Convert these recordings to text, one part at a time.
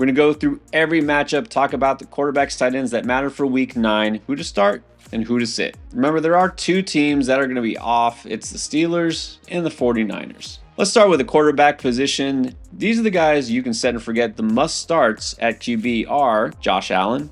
We're going to go through every matchup, talk about the quarterbacks, tight ends that matter for week 9, who to start and who to sit. Remember, there are 2 teams that are going to be off. It's the Steelers and the 49ers. Let's start with the quarterback position. These are the guys you can set and forget. The must-starts at QB are Josh Allen,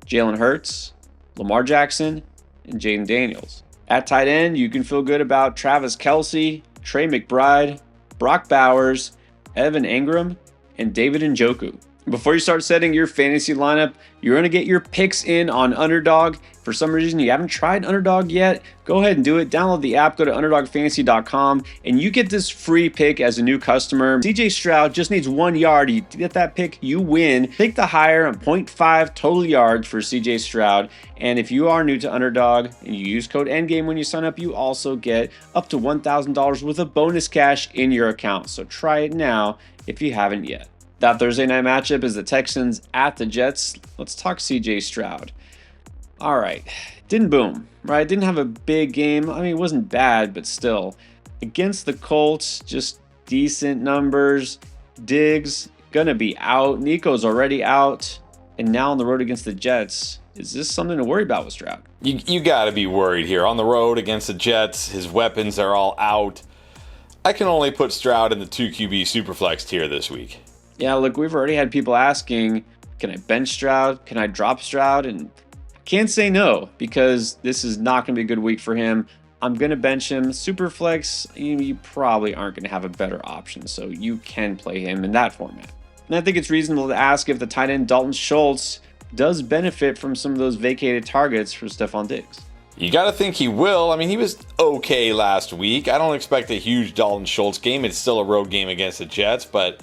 Jalen Hurts, Lamar Jackson, and Jaden Daniels. At tight end, you can feel good about Travis Kelce, Trey McBride, Brock Bowers, Evan Engram, and David Njoku. Before you start setting your fantasy lineup, you're going to get your picks in on Underdog. For some reason you haven't tried Underdog yet, go ahead and do it. Download the app, go to underdogfantasy.com, and you get this free pick as a new customer. CJ Stroud just needs 1 yard. You get that pick, you win. Take the higher on 0.5 total yards for CJ Stroud. And if you are new to Underdog and you use code ENDGAME when you sign up, you also get up to $1,000 worth of bonus cash in your account. So try it now if you haven't yet. That Thursday night matchup is the Texans at the Jets. Let's talk CJ Stroud. All right, didn't boom, right? Didn't have a big game. I mean, it wasn't bad, but still. Against the Colts, just decent numbers. Diggs gonna be out. Nico's already out. And now on the road against the Jets. Is this something to worry about with Stroud? You got to be worried here. On the road against the Jets, his weapons are all out. I can only put Stroud in the 2 QB Superflex tier this week. Yeah, look, we've already had people asking, can I bench Stroud? Can I drop Stroud? And I can't say no, because this is not going to be a good week for him. I'm going to bench him. Superflex, you probably aren't going to have a better option, so you can play him in that format. And I think it's reasonable to ask if the tight end Dalton Schultz does benefit from some of those vacated targets for Stephon Diggs. You got to think he will. I mean, he was okay last week. I don't expect a huge Dalton Schultz game. It's still a road game against the Jets, but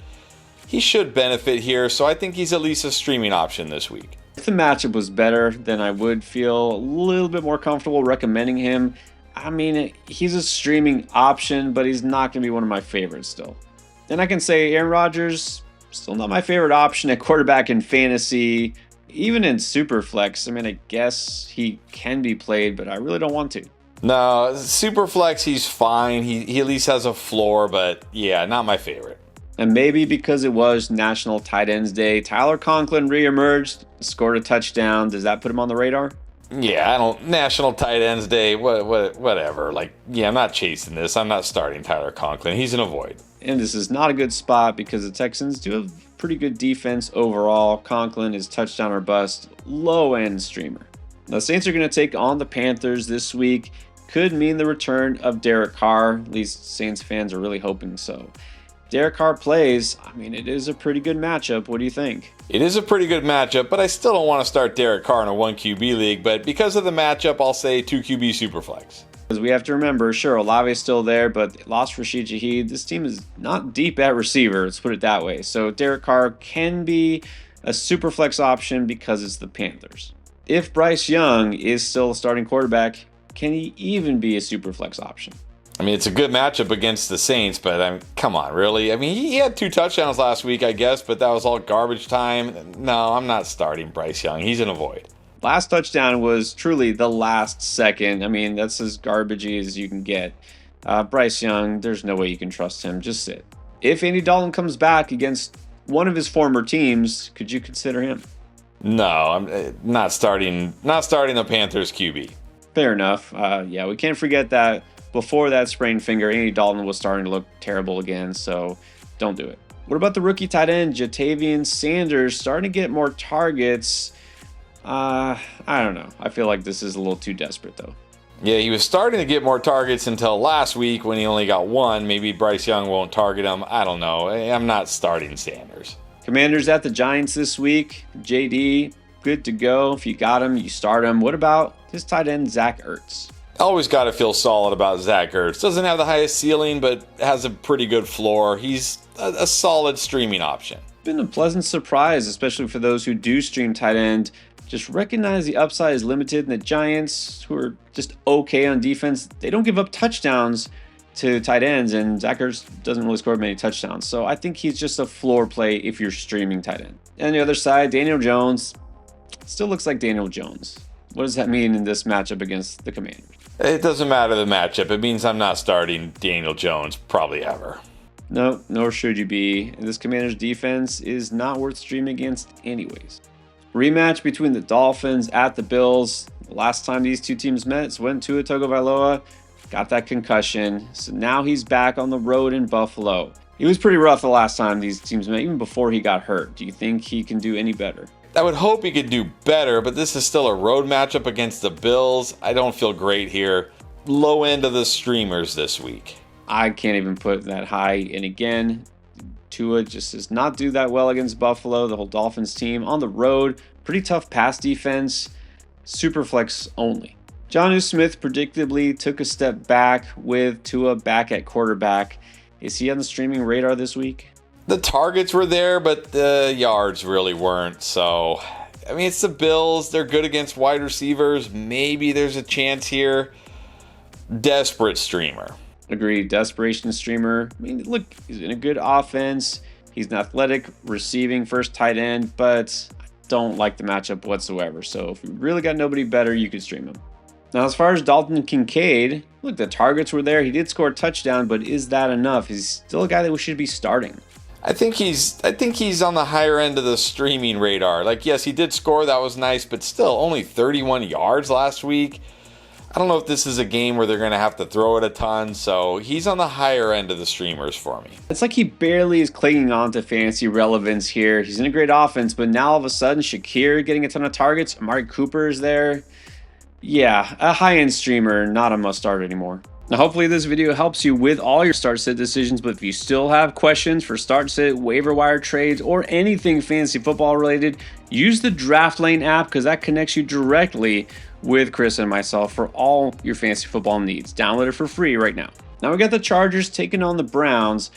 he should benefit here, so I think he's at least a streaming option this week. If the matchup was better, then I would feel a little bit more comfortable recommending him. I mean, he's a streaming option, but he's not going to be one of my favorites still. And I can say Aaron Rodgers, still not my favorite option at quarterback in fantasy, even in Superflex. I mean, I guess he can be played, but I really don't want to. No, Superflex, he's fine. He at least has a floor, but yeah, not my favorite. And maybe because it was National Tight Ends Day, Tyler Conklin reemerged, scored a touchdown. Does that put him on the radar? Yeah, National Tight Ends Day, whatever. I'm not chasing this. I'm not starting Tyler Conklin. He's an avoid. And this is not a good spot because the Texans do have pretty good defense overall. Conklin is touchdown or bust, low-end streamer. The Saints are going to take on the Panthers this week. Could mean the return of Derek Carr. At least Saints fans are really hoping so. Derek Carr plays, I mean, it is a pretty good matchup. What do you think? It is a pretty good matchup, but I still don't want to start Derek Carr in a 1 QB league. But because of the matchup, I'll say 2 QB Superflex. Because we have to remember, sure, Olave is still there, but lost Rashid Shaheed. This team is not deep at receiver, let's put it that way. So Derek Carr can be a Superflex option because it's the Panthers. If Bryce Young is still a starting quarterback, can he even be a Superflex option? I mean, it's a good matchup against the Saints, but come on, really? I mean, he had 2 touchdowns last week, I guess, but that was all garbage time. No, I'm not starting Bryce Young. He's an avoid. Last touchdown was truly the last second. I mean, that's as garbagey as you can get. Bryce Young, there's no way you can trust him. Just sit. If Andy Dalton comes back against one of his former teams, could you consider him? No, I'm not starting the Panthers QB. Fair enough. Yeah, we can't forget that. Before that sprained finger, Andy Dalton was starting to look terrible again, so don't do it. What about the rookie tight end, Jatavian Sanders, starting to get more targets? I don't know. I feel like this is a little too desperate, though. Yeah, he was starting to get more targets until last week when he only got 1. Maybe Bryce Young won't target him. I don't know. I'm not starting Sanders. Commanders at the Giants this week. JD, good to go. If you got him, you start him. What about his tight end, Zach Ertz? Always got to feel solid about Zach Ertz. Doesn't have the highest ceiling, but has a pretty good floor. He's a solid streaming option. Been a pleasant surprise, especially for those who do stream tight end. Just recognize the upside is limited, and the Giants, who are just okay on defense, they don't give up touchdowns to tight ends, and Zach Ertz doesn't really score many touchdowns. So I think he's just a floor play if you're streaming tight end. And on the other side, Daniel Jones still looks like Daniel Jones. What does that mean in this matchup against the Commanders? It doesn't matter the matchup. It means I'm not starting Daniel Jones probably ever. No, nor should you be. This Commanders defense is not worth streaming against anyways. Rematch between the Dolphins at the Bills. The last time these two teams met is when Tua Tagovailoa got that concussion. So now he's back on the road in Buffalo. He was pretty rough the last time these teams met, even before he got hurt. Do you think he can do any better? I would hope he could do better, but this is still a road matchup against the Bills. I don't feel great here. Low end of the streamers this week. I can't even put that high. And again, Tua just does not do that well against Buffalo. The whole Dolphins team on the road, pretty tough pass defense, super flex only. Jonnu Smith predictably took a step back with Tua back at quarterback. Is he on the streaming radar this week? The targets were there, but the yards really weren't. So, I mean, it's the Bills. They're good against wide receivers. Maybe there's a chance here. Desperate streamer. Agreed. Desperation streamer. I mean, look, he's in a good offense. He's an athletic receiving first tight end, but I don't like the matchup whatsoever. So if you really got nobody better, you could stream him. Now, as far as Dalton Kincaid, look, the targets were there. He did score a touchdown, but is that enough? He's still a guy that we should be starting. I think he's on the higher end of the streaming radar. Like, yes, he did score. That was nice, but still only 31 yards last week. I don't know if this is a game where they're going to have to throw it a ton, so he's on the higher end of the streamers for me. It's like he barely is clinging on to fantasy relevance here. He's in a great offense, but now all of a sudden, Shakir getting a ton of targets. Amari Cooper is there. Yeah, a high-end streamer, not a must-start anymore. Now, hopefully this video helps you with all your start-sit decisions, but if you still have questions for start-sit, waiver wire trades, or anything fantasy football related, use the Draft Lane app because that connects you directly with Chris and myself for all your fantasy football needs. Download it for free right now. Now we got the Chargers taking on the Browns.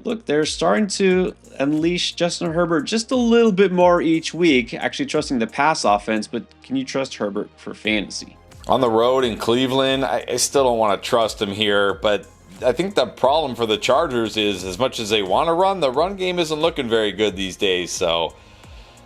Look, they're starting to unleash Justin Herbert just a little bit more each week, actually trusting the pass offense, but can you trust Herbert for fantasy? On the road in Cleveland, I still don't want to trust him here, but I think the problem for the Chargers is as much as they want to run, the run game isn't looking very good these days, so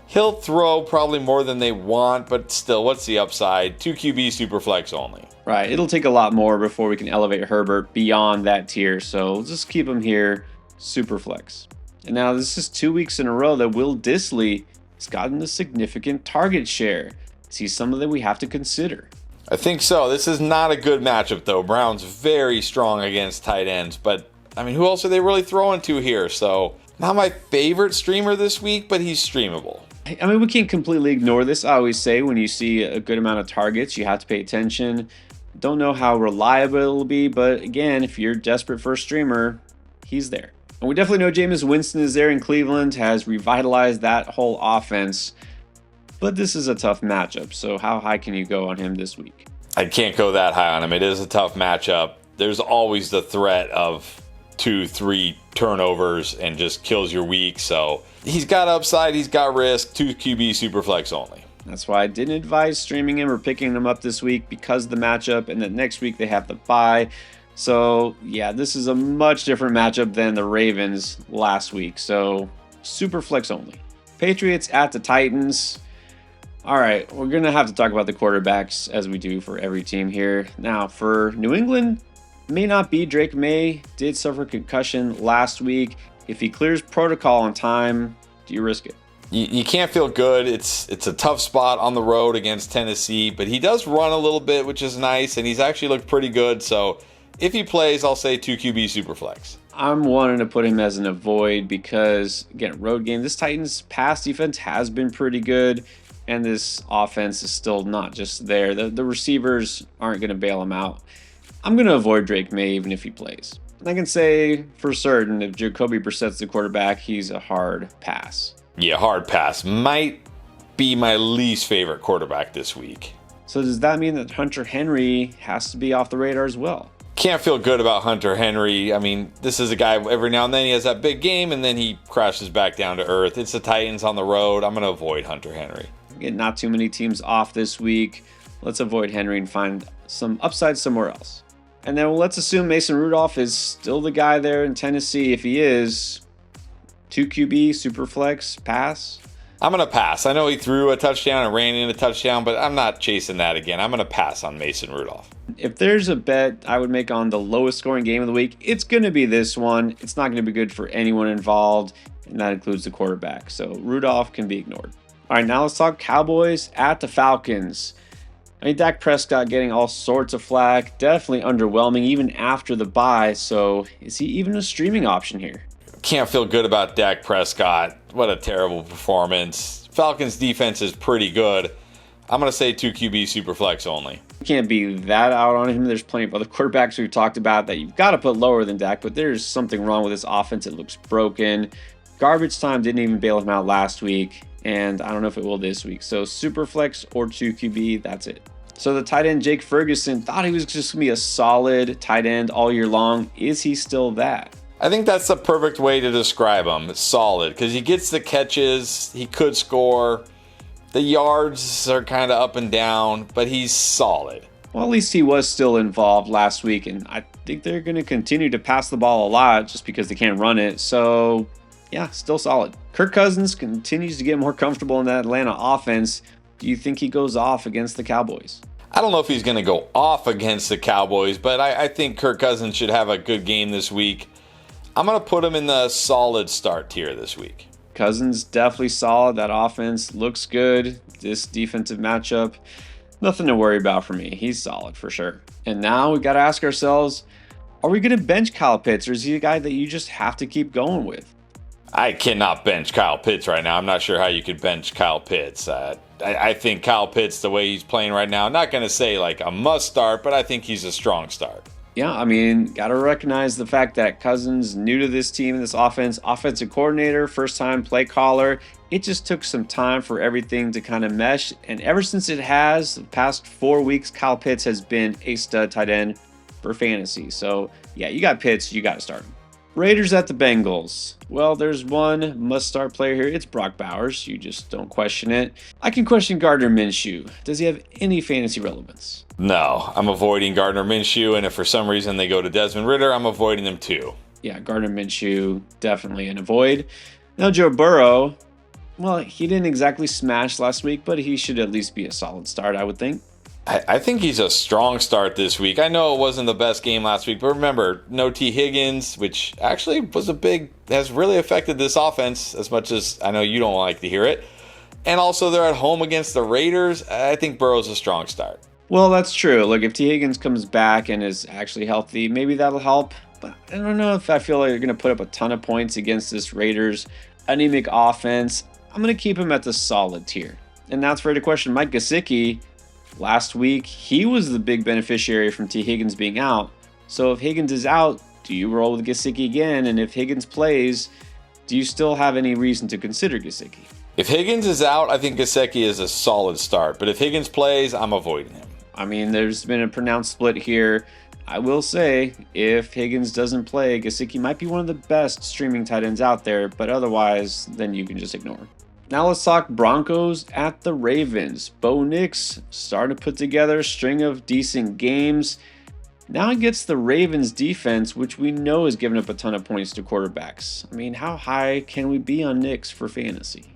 he'll throw probably more than they want, but still, what's the upside? 2 QB Superflex only. Right, it'll take a lot more before we can elevate Herbert beyond that tier, so we'll just keep him here, Superflex. And now this is 2 weeks in a row that Will Dissly has gotten a significant target share. Is he something that we have to consider? I think so. This is not a good matchup, though. Brown's very strong against tight ends, but, I mean, who else are they really throwing to here? So, not my favorite streamer this week, but he's streamable. I mean, we can't completely ignore this. I always say when you see a good amount of targets, you have to pay attention. Don't know how reliable it'll be, but again, if you're desperate for a streamer, he's there. And we definitely know Jameis Winston is there in Cleveland, has revitalized that whole offense. But this is a tough matchup, so how high can you go on him this week? I can't go that high on him. It is a tough matchup. There's always the threat of 2-3 turnovers and just kills your week. So he's got upside, he's got risk, 2 QB Superflex only. That's why I didn't advise streaming him or picking him up this week because of the matchup, and then next week they have the bye. So yeah, this is a much different matchup than the Ravens last week. So Superflex only. Patriots at the Titans. All right, we're going to have to talk about the quarterbacks as we do for every team here. Now, for New England, may not be. Drake May did suffer concussion last week. If he clears protocol on time, do you risk it? You can't feel good. It's a tough spot on the road against Tennessee, but he does run a little bit, which is nice, and he's actually looked pretty good. So if he plays, I'll say 2 QB Superflex. I'm wanting to put him as an avoid because, again, road game. This Titans pass defense has been pretty good. And this offense is still not just there. The receivers aren't going to bail him out. I'm going to avoid Drake May even if he plays. And I can say for certain if Jacoby Brissett's the quarterback, he's a hard pass. Yeah, hard pass. Might be my least favorite quarterback this week. So does that mean that Hunter Henry has to be off the radar as well? Can't feel good about Hunter Henry. I mean, this is a guy every now and then he has that big game and then he crashes back down to earth. It's the Titans on the road. I'm going to avoid Hunter Henry. Again, not too many teams off this week. Let's avoid Henry and find some upside somewhere else. And then let's assume Mason Rudolph is still the guy there in Tennessee. If he is, 2 QB, Superflex, pass. I'm going to pass. I know he threw a touchdown and ran in a touchdown, but I'm not chasing that again. I'm going to pass on Mason Rudolph. If there's a bet I would make on the lowest scoring game of the week, it's going to be this one. It's not going to be good for anyone involved, and that includes the quarterback. So Rudolph can be ignored. All right, now let's talk Cowboys at the Falcons. I mean, Dak Prescott getting all sorts of flack, definitely underwhelming even after the bye. So is he even a streaming option here? Can't feel good about Dak Prescott. What a terrible performance. Falcons defense is pretty good. I'm going to say 2 QB Superflex only. You can't be that out on him. There's plenty of other quarterbacks we've talked about that you've got to put lower than Dak, but there's something wrong with this offense. It looks broken. Garbage time didn't even bail him out last week, and I don't know if it will this week. So Superflex or 2 QB, that's it. So the tight end Jake Ferguson thought he was just going to be a solid tight end all year long. Is he still that? I think that's the perfect way to describe him. Solid, because he gets the catches, he could score. The yards are kind of up and down, but he's solid. Well, at least he was still involved last week, and I think they're going to continue to pass the ball a lot just because they can't run it. So, yeah, still solid. Kirk Cousins continues to get more comfortable in that Atlanta offense. Do you think he goes off against the Cowboys? I don't know if he's going to go off against the Cowboys, but I think Kirk Cousins should have a good game this week. I'm going to put him in the solid start tier this week. Cousins definitely solid. That offense looks good. This defensive matchup, nothing to worry about for me. He's solid for sure. And now we got to ask ourselves, are we going to bench Kyle Pitts, or is he a guy that you just have to keep going with? I cannot bench Kyle Pitts right now. I'm not sure how you could bench Kyle Pitts. I think Kyle Pitts, the way he's playing right now, I'm not going to say like a must start, but I think he's a strong start. Yeah, I mean, got to recognize the fact that Cousins, new to this team, this offense, offensive coordinator, first-time play caller. It just took some time for everything to kind of mesh. And ever since it has, the past 4 weeks, Kyle Pitts has been a stud tight end for fantasy. So, yeah, you got Pitts, you got to start him. Raiders at the Bengals. Well, there's one must-start player here. It's Brock Bowers. You just don't question it. I can question Gardner Minshew. Does he have any fantasy relevance? No, I'm avoiding Gardner Minshew, and if for some reason they go to Desmond Ridder, I'm avoiding them too. Yeah, Gardner Minshew, definitely an avoid. Now, Joe Burrow, well, he didn't exactly smash last week, but he should at least be a solid start, I would think. I think he's a strong start this week. I know it wasn't the best game last week, but remember, no T. Higgins, which actually has really affected this offense as much as I know you don't like to hear it. And also they're at home against the Raiders. I think Burrow's a strong start. Well, that's true. Look, if T. Higgins comes back and is actually healthy, maybe that'll help. But I don't know if I feel like you're going to put up a ton of points against this Raiders anemic offense. I'm going to keep him at the solid tier. And that's fair to question Mike Gesicki. Last week, he was the big beneficiary from T. Higgins being out. So if Higgins is out, do you roll with Gesicki again? And if Higgins plays, do you still have any reason to consider Gesicki? If Higgins is out, I think Gesicki is a solid start. But if Higgins plays, I'm avoiding him. I mean, there's been a pronounced split here. I will say, if Higgins doesn't play, Gesicki might be one of the best streaming tight ends out there. But otherwise, then you can just ignore him. Now let's talk Broncos at the Ravens. Bo Nix started to put together a string of decent games. Now he gets the Ravens defense, which we know has given up a ton of points to quarterbacks. I mean, how high can we be on Nix for fantasy?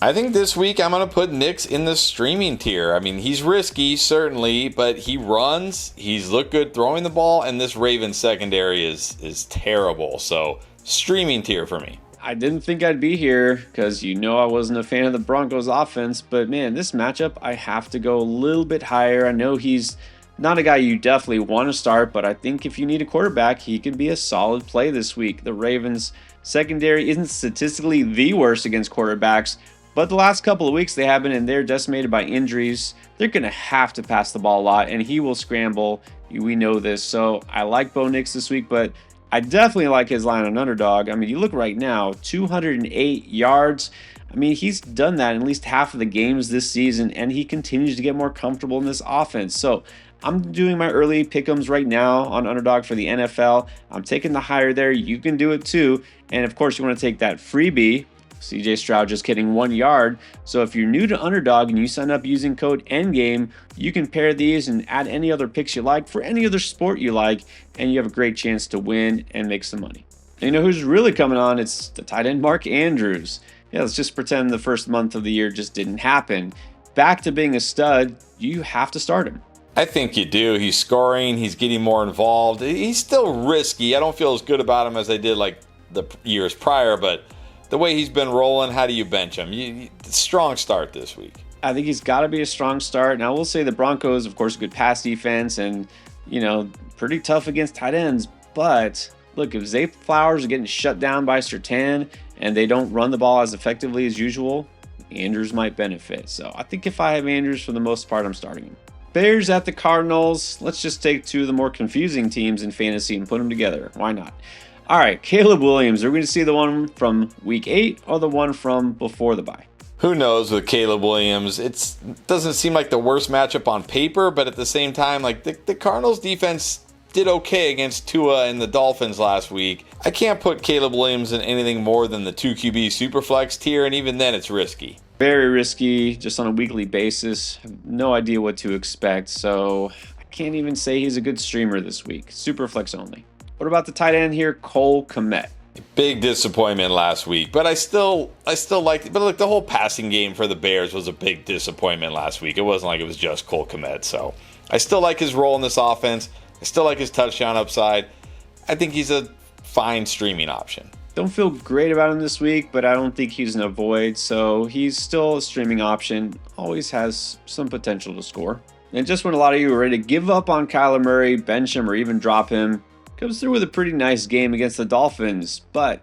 I think this week I'm going to put Nix in the streaming tier. I mean, he's risky, certainly, but he runs. He's looked good throwing the ball, and this Ravens secondary is terrible. So, streaming tier for me. I didn't think I'd be here because you know I wasn't a fan of the Broncos offense, but man, this matchup, I have to go a little bit higher. I know he's not a guy you definitely want to start, but I think if you need a quarterback, he could be a solid play this week. The Ravens secondary isn't statistically the worst against quarterbacks, but the last couple of weeks they have been, and they're decimated by injuries. They're going to have to pass the ball a lot, and he will scramble. We know this. So I like Bo Nix this week, but I definitely like his line on underdog. I mean, you look right now, 208 yards. I mean, he's done that in at least half of the games this season, and he continues to get more comfortable in this offense. So I'm doing my early pick'ems right now on underdog for the NFL. I'm taking the higher there. You can do it too. And of course, you want to take that freebie. CJ Stroud just getting 1 yard. So if you're new to underdog and you sign up using code ENDGAME, you can pair these and add any other picks you like for any other sport you like, and you have a great chance to win and make some money. And you know who's really coming on? It's the tight end Mark Andrews. Yeah, let's just pretend the first month of the year just didn't happen. Back to being a stud, you have to start him. I think you do. He's scoring. He's getting more involved. He's still risky. I don't feel as good about him as I did like the years prior, but the way he's been rolling, how do you bench him? Strong start this week. I think he's got to be a strong start. Now, we'll say the Broncos, of course, good pass defense and, pretty tough against tight ends. But look, if Zay Flowers are getting shut down by Surtain and they don't run the ball as effectively as usual, Andrews might benefit. So I think if I have Andrews, for the most part, I'm starting him. Bears at the Cardinals. Let's just take two of the more confusing teams in fantasy and put them together. Why not? All right, Caleb Williams. Are we going to see the one from week 8 or the one from before the bye? Who knows with Caleb Williams? It doesn't seem like the worst matchup on paper, but at the same time, like the Cardinals defense did okay against Tua and the Dolphins last week. I can't put Caleb Williams in anything more than the 2 QB Superflex tier, and even then it's risky. Very risky, just on a weekly basis. No idea what to expect, so I can't even say he's a good streamer this week. Superflex only. What about the tight end here, Cole Kmet? Big disappointment last week, but I still liked it. But look, the whole passing game for the Bears was a big disappointment last week. It wasn't like it was just Cole Kmet, so I still like his role in this offense. I still like his touchdown upside. I think he's a fine streaming option. Don't feel great about him this week, but I don't think he's an avoid, so he's still a streaming option. Always has some potential to score. And just when a lot of you are ready to give up on Kyler Murray, bench him, or even drop him, comes through with a pretty nice game against the Dolphins, but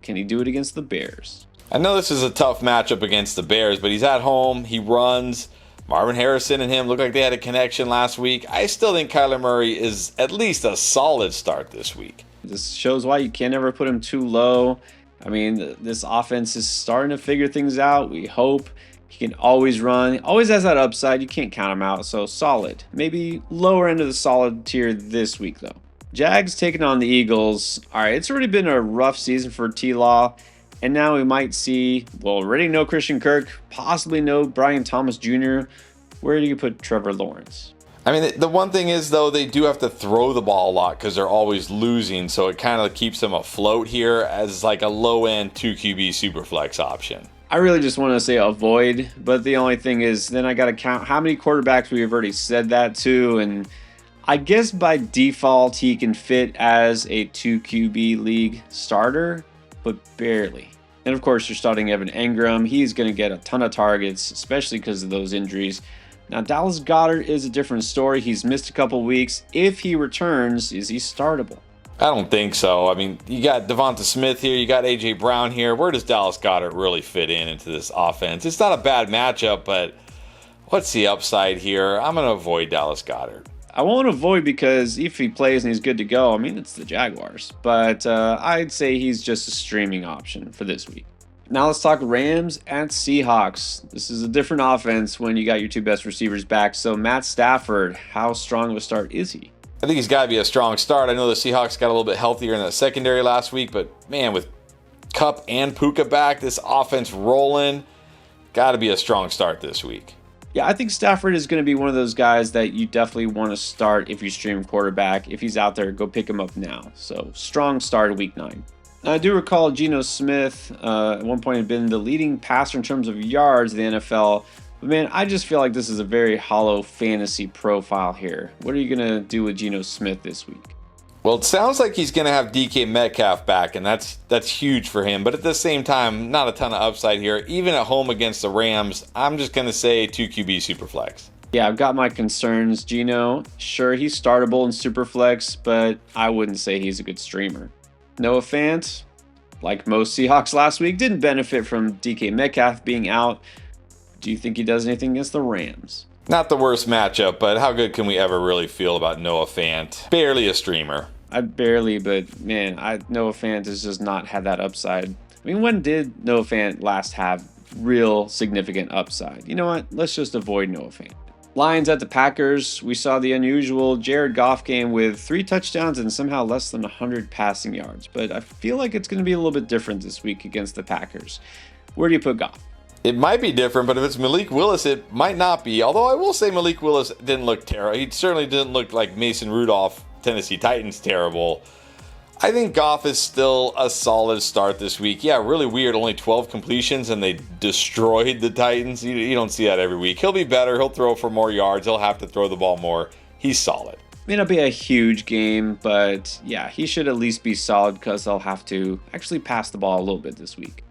can he do it against the Bears? I know this is a tough matchup against the Bears, but he's at home, he runs. Marvin Harrison and him look like they had a connection last week. I still think Kyler Murray is at least a solid start this week. This shows why you can't ever put him too low. I mean, this offense is starting to figure things out. We hope. He can always run. Always has that upside. You can't count him out. So solid. Maybe lower end of the solid tier this week, though. Jags taking on the Eagles. All right, it's already been a rough season for T-Law. And now we might see, already no Christian Kirk, possibly no Brian Thomas Jr. Where do you put Trevor Lawrence? I mean, the one thing is, though, they do have to throw the ball a lot because they're always losing. So it kind of keeps them afloat here as like a low-end 2 QB Superflex option. I really just want to say avoid. But the only thing is, then I got to count how many quarterbacks we've already said that to. And I guess by default, he can fit as a 2 QB league starter, but barely. And of course, you're starting Evan Engram. He's going to get a ton of targets, especially because of those injuries. Now, Dallas Goedert is a different story. He's missed a couple weeks. If he returns, is he startable? I don't think so. I mean, you got Devonta Smith here. You got A.J. Brown here. Where does Dallas Goedert really fit into this offense? It's not a bad matchup, but what's the upside here? I'm going to avoid Dallas Goedert. I won't avoid because if he plays and he's good to go, I mean, it's the Jaguars. But I'd say he's just a streaming option for this week. Now let's talk Rams at Seahawks. This is a different offense when you got your two best receivers back. So Matt Stafford, how strong of a start is he? I think he's got to be a strong start. I know the Seahawks got a little bit healthier in the secondary last week, but man, with Kupp and Puka back, this offense rolling, got to be a strong start this week. Yeah, I think Stafford is going to be one of those guys that you definitely want to start if you stream quarterback. If he's out there, go pick him up now. So strong start week 9. I do recall Geno Smith at one point had been the leading passer in terms of yards in the NFL. But man, I just feel like this is a very hollow fantasy profile here. What are you going to do with Geno Smith this week? Well, it sounds like he's going to have DK Metcalf back, and that's huge for him. But at the same time, not a ton of upside here. Even at home against the Rams, I'm just going to say 2 QB Superflex. Yeah, I've got my concerns. Geno, sure, he's startable in Superflex, but I wouldn't say he's a good streamer. Noah Fant, like most Seahawks last week, didn't benefit from DK Metcalf being out. Do you think he does anything against the Rams? Not the worst matchup, but how good can we ever really feel about Noah Fant? Barely a streamer. But man, Noah Fant has just not had that upside. I mean, when did Noah Fant last have real significant upside? You know what? Let's just avoid Noah Fant. Lions at the Packers. We saw the unusual Jared Goff game with 3 touchdowns and somehow less than 100 passing yards. But I feel like it's going to be a little bit different this week against the Packers. Where do you put Goff? It might be different, but if it's Malik Willis, it might not be. Although I will say Malik Willis didn't look terrible. He certainly didn't look like Mason Rudolph, Tennessee Titans, terrible. I think Goff is still a solid start this week. Yeah, really weird. Only 12 completions and they destroyed the Titans. You don't see that every week. He'll be better. He'll throw for more yards. He'll have to throw the ball more. He's solid. May not be a huge game, but yeah, he should at least be solid because they'll have to actually pass the ball a little bit this week.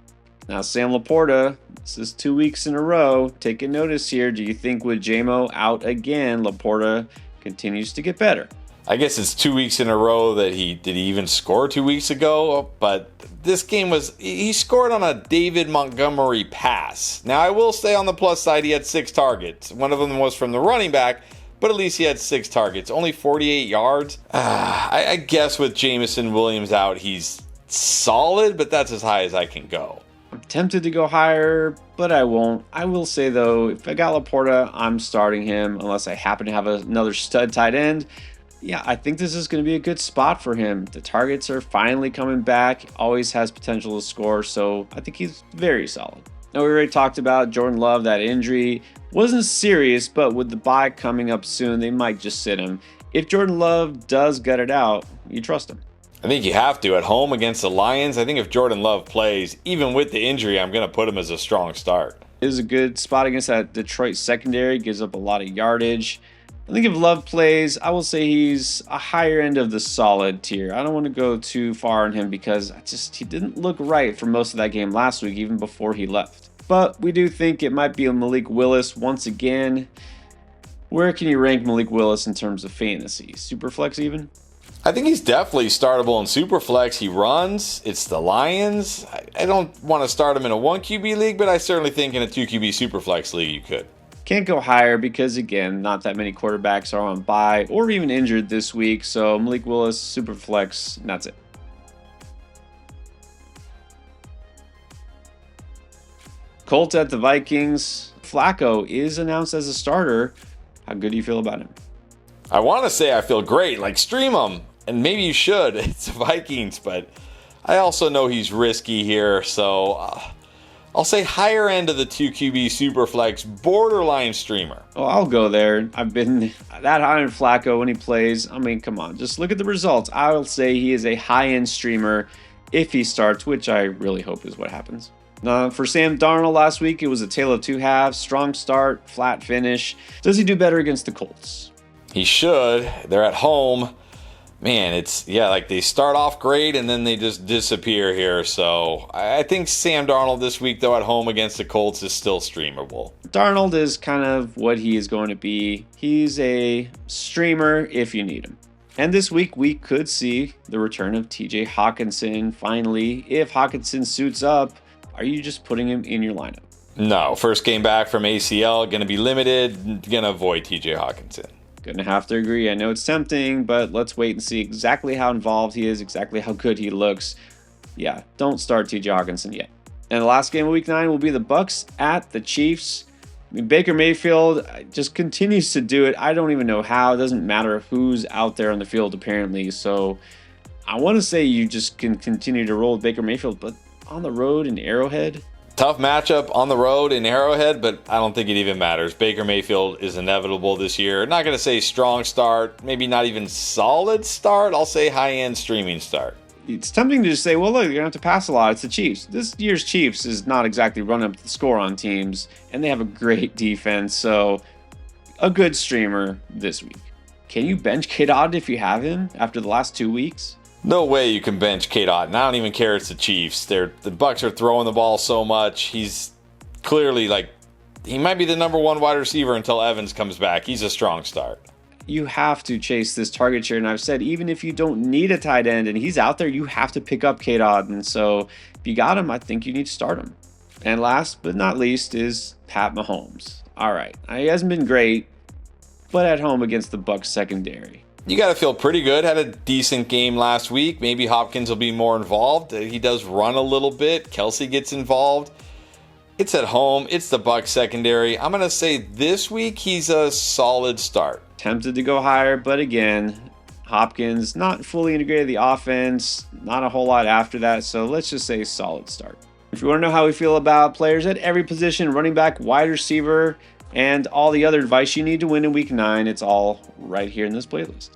Now, Sam Laporta, this is 2 weeks in a row. Taking notice here. Do you think with JMO out again, Laporta continues to get better? I guess it's 2 weeks in a row that he even score 2 weeks ago, but this game he scored on a David Montgomery pass. Now, I will say on the plus side, he had 6 targets. One of them was from the running back, but at least he had 6 targets, only 48 yards. I guess with Jameson Williams out, he's solid, but that's as high as I can go. I'm tempted to go higher, but I won't. I will say, though, if I got Laporta, I'm starting him unless I happen to have another stud tight end. Yeah, I think this is going to be a good spot for him. The targets are finally coming back. Always has potential to score, so I think he's very solid. Now, we already talked about Jordan Love. That injury wasn't serious, but with the bye coming up soon, they might just sit him. If Jordan Love does gut it out, you trust him. I think you have to. At home against the Lions, I think if Jordan Love plays, even with the injury, I'm going to put him as a strong start. It is a good spot against that Detroit secondary. Gives up a lot of yardage. I think if Love plays, I will say he's a higher end of the solid tier. I don't want to go too far on him because he didn't look right for most of that game last week, even before he left. But we do think it might be a Malik Willis once again. Where can you rank Malik Willis in terms of fantasy? Superflex even? I think he's definitely startable in Superflex. He runs. It's the Lions. I don't want to start him in a 1 QB league, but I certainly think in a 2 QB Superflex league you could. Can't go higher because, again, not that many quarterbacks are on bye or even injured this week. So Malik Willis, Superflex, and that's it. Colts at the Vikings. Flacco is announced as a starter. How good do you feel about him? I want to say I feel great. Like, stream him. And maybe you should. It's the Vikings, but I also know he's risky here. So I'll say higher end of the 2 QB Superflex, borderline streamer. Oh, I'll go there. I've been that high on Flacco when he plays. I mean, come on. Just look at the results. I will say he is a high-end streamer if he starts, which I really hope is what happens. For Sam Darnold last week, it was a tale of 2 halves. Strong start, flat finish. Does he do better against the Colts? He should. They're at home. Man, like they start off great and then they just disappear here. So I think Sam Darnold this week, though, at home against the Colts is still streamable. Darnold is kind of what he is going to be. He's a streamer if you need him. And this week, we could see the return of TJ Hawkinson. Finally, if Hawkinson suits up, are you just putting him in your lineup? No, first game back from ACL, going to be limited, going to avoid TJ Hawkinson. Gonna have to agree. I know it's tempting, but let's wait and see exactly how involved he is, exactly how good he looks. Yeah, don't start TJ Hawkinson yet. And the last game of Week 9 will be the Bucs at the Chiefs. I mean, Baker Mayfield just continues to do it. I don't even know how. It doesn't matter who's out there on the field, apparently. So I want to say you just can continue to roll with Baker Mayfield, but on the road in Arrowhead, tough matchup on the road in Arrowhead, but I don't think it even matters. Baker Mayfield is inevitable this year. Not going to say strong start, maybe not even solid start. I'll say high-end streaming start. It's tempting to just say, well, look, you're going to have to pass a lot. It's the Chiefs. This year's Chiefs is not exactly running up the score on teams, and they have a great defense, so a good streamer this week. Can you bench K-Dot if you have him after the last 2 weeks? No way you can bench K-Dot, and I don't even care it's the Chiefs. The Bucs are throwing the ball so much. He's clearly he might be the number 1 wide receiver until Evans comes back. He's a strong start. You have to chase this target share, and I've said even if you don't need a tight end and he's out there, you have to pick up K-Dot, and so if you got him, I think you need to start him. And last but not least is Pat Mahomes. All right, he hasn't been great, but at home against the Bucs secondary. You got to feel pretty good. Had a decent game last week. Maybe Hopkins will be more involved. He does run a little bit. Kelsey gets involved. It's at home. It's the Bucs secondary. I'm going to say this week he's a solid start. Tempted to go higher, but again, Hopkins not fully integrated the offense. Not a whole lot after that, so let's just say solid start. If you want to know how we feel about players at every position, running back, wide receiver, and all the other advice you need to win in Week 9, it's all right here in this playlist.